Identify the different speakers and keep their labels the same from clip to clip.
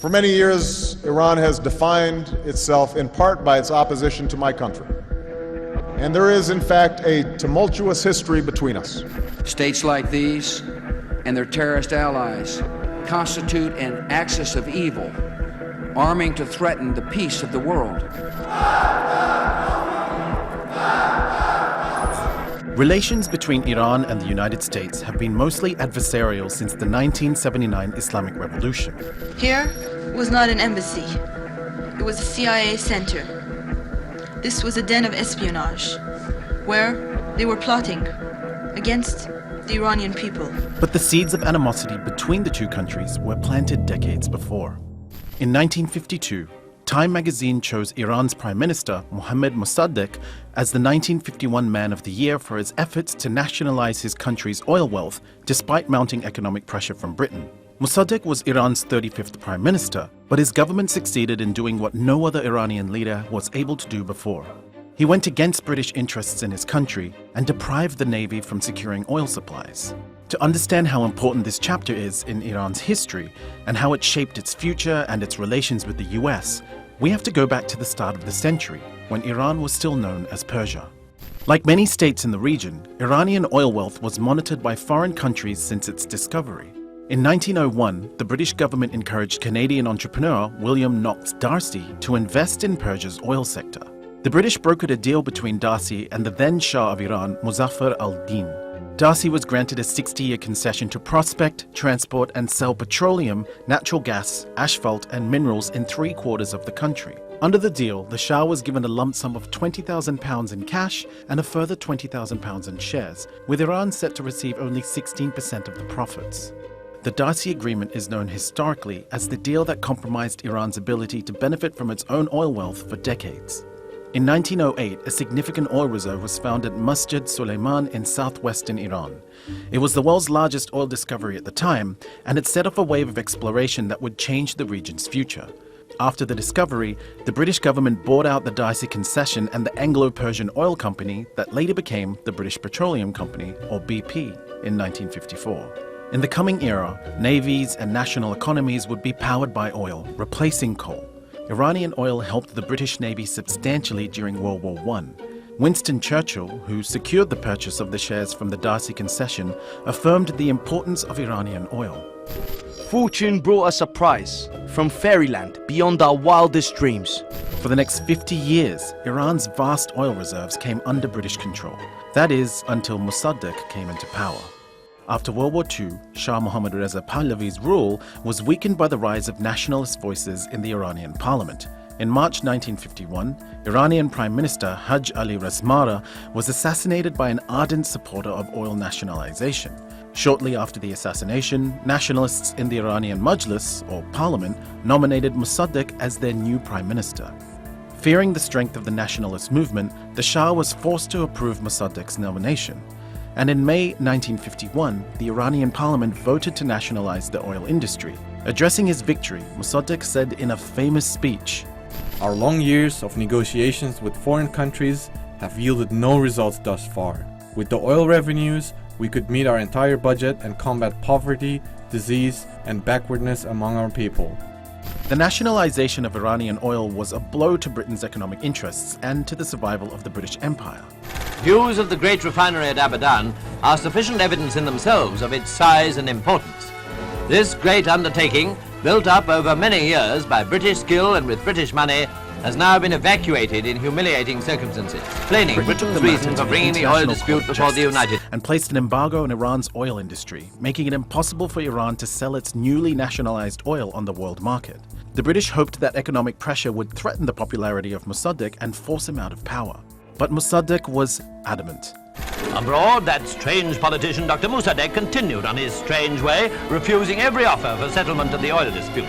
Speaker 1: For many years, Iran has defined itself in part by its opposition to my country. And there is, in fact, a tumultuous history between us.
Speaker 2: States like these and their terrorist allies constitute an axis of evil, arming to threaten the peace of the world.
Speaker 3: Relations between Iran and the United States have been mostly adversarial since the 1979 Islamic Revolution.
Speaker 4: Here was not an embassy. It was a CIA center. This was a den of espionage, where they were plotting against the Iranian people.
Speaker 3: But the seeds of animosity between the two countries were planted decades before. In 1952, Time magazine chose Iran's Prime Minister, Mohammad Mossadegh, as the 1951 Man of the Year for his efforts to nationalize his country's oil wealth despite mounting economic pressure from Britain. Mossadegh was Iran's 35th Prime Minister, but his government succeeded in doing what no other Iranian leader was able to do before. He went against British interests in his country and deprived the Navy from securing oil supplies. To understand how important this chapter is in Iran's history and how it shaped its future and its relations with the US, we have to go back to the start of the century, when Iran was still known as Persia. Like many states in the region, Iranian oil wealth was monitored by foreign countries since its discovery. In 1901, the British government encouraged Canadian entrepreneur William Knox Darcy to invest in Persia's oil sector. The British brokered a deal between Darcy and the then Shah of Iran, Muzaffar al-Din. Darcy was granted a 60-year concession to prospect, transport and sell petroleum, natural gas, asphalt and minerals in 3/4 of the country. Under the deal, the Shah was given a lump sum of £20,000 in cash and a further £20,000 in shares, with Iran set to receive only 16% of the profits. The Darcy Agreement is known historically as the deal that compromised Iran's ability to benefit from its own oil wealth for decades. In 1908, a significant oil reserve was found at Masjid Suleiman in southwestern Iran. It was the world's largest oil discovery at the time, and it set off a wave of exploration that would change the region's future. After the discovery, the British government bought out the Darcy concession and the Anglo-Persian Oil Company that later became the British Petroleum Company, or BP, in 1954. In the coming era, navies and national economies would be powered by oil, replacing coal. Iranian oil helped the British Navy substantially during World War I. Winston Churchill, who secured the purchase of the shares from the Darcy concession, affirmed the importance of Iranian oil.
Speaker 5: Fortune brought us a prize from fairyland beyond our wildest dreams.
Speaker 3: For the next 50 years, Iran's vast oil reserves came under British control. That is, until Mossadegh came into power. After World War II, Shah Mohammad Reza Pahlavi's rule was weakened by the rise of nationalist voices in the Iranian parliament. In March 1951, Iranian Prime Minister Haj Ali Razmara was assassinated by an ardent supporter of oil nationalization. Shortly after the assassination, nationalists in the Iranian Majlis, or parliament, nominated Mossadegh as their new prime minister. Fearing the strength of the nationalist movement, the Shah was forced to approve Mossadegh's nomination. And in May 1951, the Iranian parliament voted to nationalize the oil industry. Addressing his victory, Mossadegh said in a famous speech,
Speaker 6: "Our long years of negotiations with foreign countries have yielded no results thus far. With the oil revenues, we could meet our entire budget and combat poverty, disease, and backwardness among our people."
Speaker 3: The nationalization of Iranian oil was a blow to Britain's economic interests and to the survival of the British Empire.
Speaker 7: Views of the great refinery at Abadan are sufficient evidence in themselves of its size and importance. This great undertaking, built up over many years by British skill and with British money, has now been evacuated in humiliating circumstances, explaining Britain's reason for bringing the oil dispute before the United
Speaker 3: and placed an embargo on Iran's oil industry, making it impossible for Iran to sell its newly nationalized oil on the world market. The British hoped that economic pressure would threaten the popularity of Mossadegh and force him out of power. But Mossadegh was adamant.
Speaker 7: Abroad, that strange politician Dr. Mossadegh continued on his strange way, refusing every offer for settlement of the oil dispute.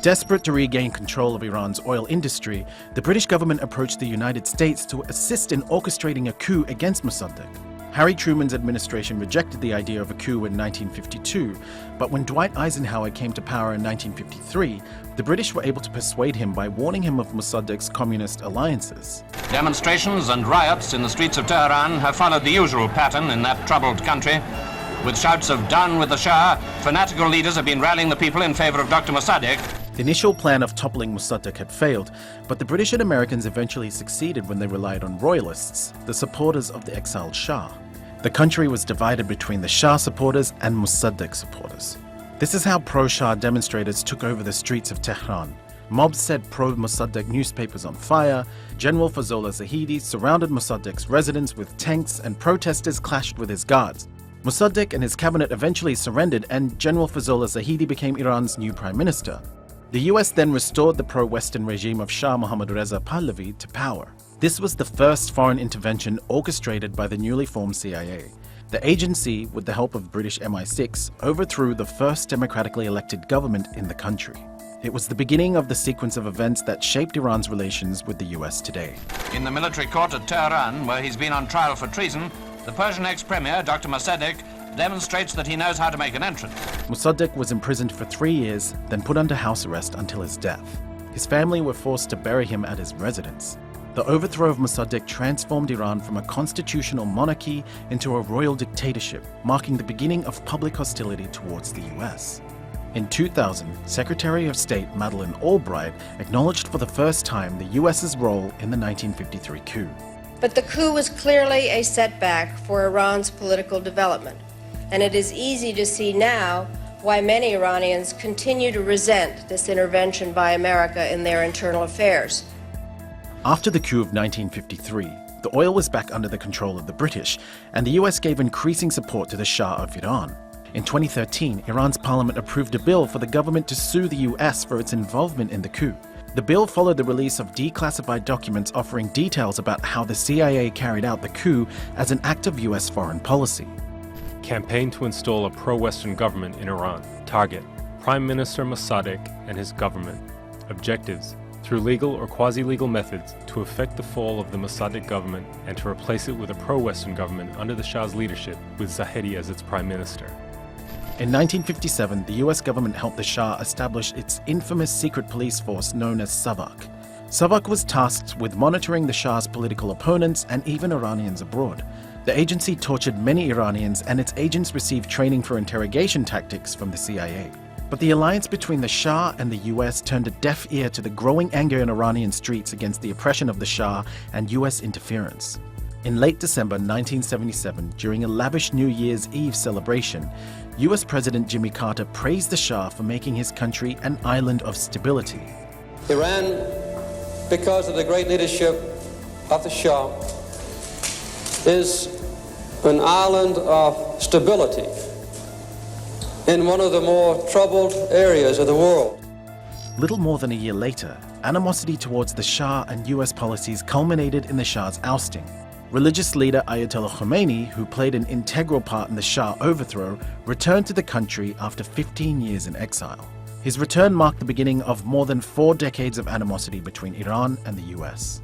Speaker 3: Desperate to regain control of Iran's oil industry, the British government approached the United States to assist in orchestrating a coup against Mossadegh. Harry Truman's administration rejected the idea of a coup in 1952, but when Dwight Eisenhower came to power in 1953, the British were able to persuade him by warning him of Mossadegh's communist alliances.
Speaker 8: Demonstrations and riots in the streets of Tehran have followed the usual pattern in that troubled country. With shouts of "down with the Shah," fanatical leaders have been rallying the people in favor of Dr. Mossadegh.
Speaker 3: The initial plan of toppling Mossadegh had failed, but the British and Americans eventually succeeded when they relied on royalists, the supporters of the exiled Shah. The country was divided between the Shah supporters and Mossadegh supporters. This is how pro-Shah demonstrators took over the streets of Tehran. Mobs set pro-Mossadegh newspapers on fire, General Fazollah Zahedi surrounded Mossadegh's residence with tanks, and protesters clashed with his guards. Mossadegh and his cabinet eventually surrendered, and General Fazollah Zahedi became Iran's new prime minister. The US then restored the pro-Western regime of Shah Mohammad Reza Pahlavi to power. This was the first foreign intervention orchestrated by the newly formed CIA. The agency, with the help of British MI6, overthrew the first democratically elected government in the country. It was the beginning of the sequence of events that shaped Iran's relations with the US today.
Speaker 8: In the military court at Tehran, where he's been on trial for treason, the Persian ex-premier, Dr. Mossadegh, demonstrates that he knows how to make an entrance.
Speaker 3: Mossadegh was imprisoned for 3 years, then put under house arrest until his death. His family were forced to bury him at his residence. The overthrow of Mossadegh transformed Iran from a constitutional monarchy into a royal dictatorship, marking the beginning of public hostility towards the US. In 2000, Secretary of State Madeleine Albright acknowledged for the first time the US's role in the 1953 coup.
Speaker 9: But the coup was clearly a setback for Iran's political development, and it is easy to see now why many Iranians continue to resent this intervention by America in their internal affairs.
Speaker 3: After the coup of 1953, the oil was back under the control of the British, and the US gave increasing support to the Shah of Iran. In 2013, Iran's parliament approved a bill for the government to sue the US for its involvement in the coup. The bill followed the release of declassified documents offering details about how the CIA carried out the coup as an act of US foreign policy.
Speaker 10: Campaign to install a pro-Western government in Iran. Target: Prime Minister Mossadegh and his government. Objectives: through legal or quasi-legal methods to effect the fall of the Mossadegh government and to replace it with a pro-Western government under the Shah's leadership with Zahedi as its prime minister.
Speaker 3: In 1957, the US government helped the Shah establish its infamous secret police force known as Savak. Savak was tasked with monitoring the Shah's political opponents and even Iranians abroad. The agency tortured many Iranians, and its agents received training for interrogation tactics from the CIA. But the alliance between the Shah and the US turned a deaf ear to the growing anger in Iranian streets against the oppression of the Shah and US interference. In late December 1977, during a lavish New Year's Eve celebration, US President Jimmy Carter praised the Shah for making his country an island of stability.
Speaker 11: Iran, because of the great leadership of the Shah, is an island of stability in one of the more troubled areas of the world.
Speaker 3: Little more than a year later, animosity towards the Shah and US policies culminated in the Shah's ousting. Religious leader Ayatollah Khomeini, who played an integral part in the Shah overthrow, returned to the country after 15 years in exile. His return marked the beginning of more than 4 decades of animosity between Iran and the US.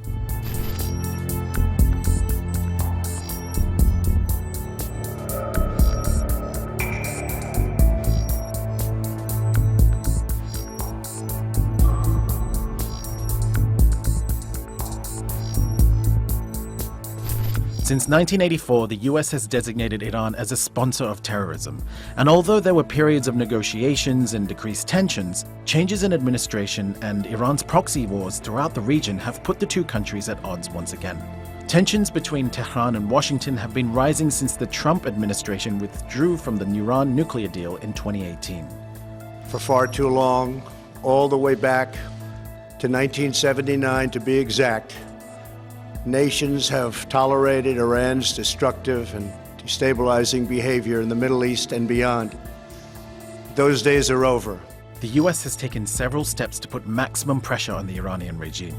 Speaker 3: Since 1984, the US has designated Iran as a sponsor of terrorism, and although there were periods of negotiations and decreased tensions, changes in administration and Iran's proxy wars throughout the region have put the two countries at odds once again. Tensions between Tehran and Washington have been rising since the Trump administration withdrew from the Iran nuclear deal in 2018.
Speaker 12: For far too long, all the way back to 1979 to be exact, nations have tolerated Iran's destructive and destabilizing behavior in the Middle East and beyond. Those days are over.
Speaker 3: The US has taken several steps to put maximum pressure on the Iranian regime.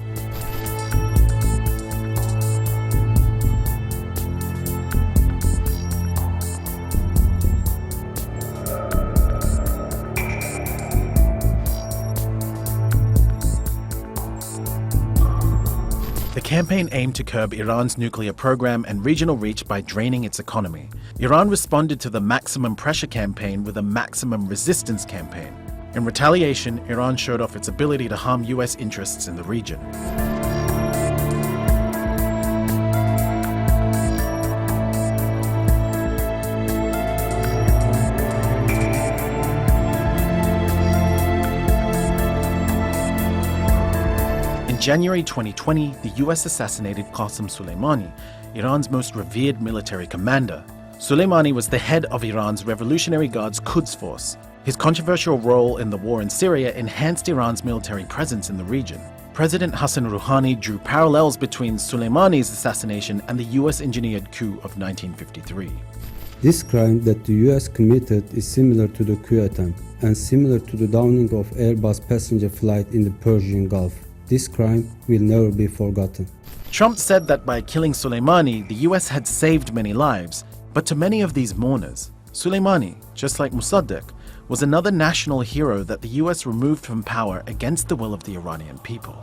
Speaker 3: The campaign aimed to curb Iran's nuclear program and regional reach by draining its economy. Iran responded to the maximum pressure campaign with a maximum resistance campaign. In retaliation, Iran showed off its ability to harm US interests in the region. In January 2020, the US assassinated Qasem Soleimani, Iran's most revered military commander. Soleimani was the head of Iran's Revolutionary Guards Quds Force. His controversial role in the war in Syria enhanced Iran's military presence in the region. President Hassan Rouhani drew parallels between Soleimani's assassination and the US-engineered coup of 1953.
Speaker 13: This crime that the US committed is similar to the coup attempt and similar to the downing of Airbus passenger flight in the Persian Gulf. This crime will never be forgotten.
Speaker 3: Trump said that by killing Soleimani, the US had saved many lives, but to many of these mourners, Soleimani, just like Mossadegh, was another national hero that the US removed from power against the will of the Iranian people.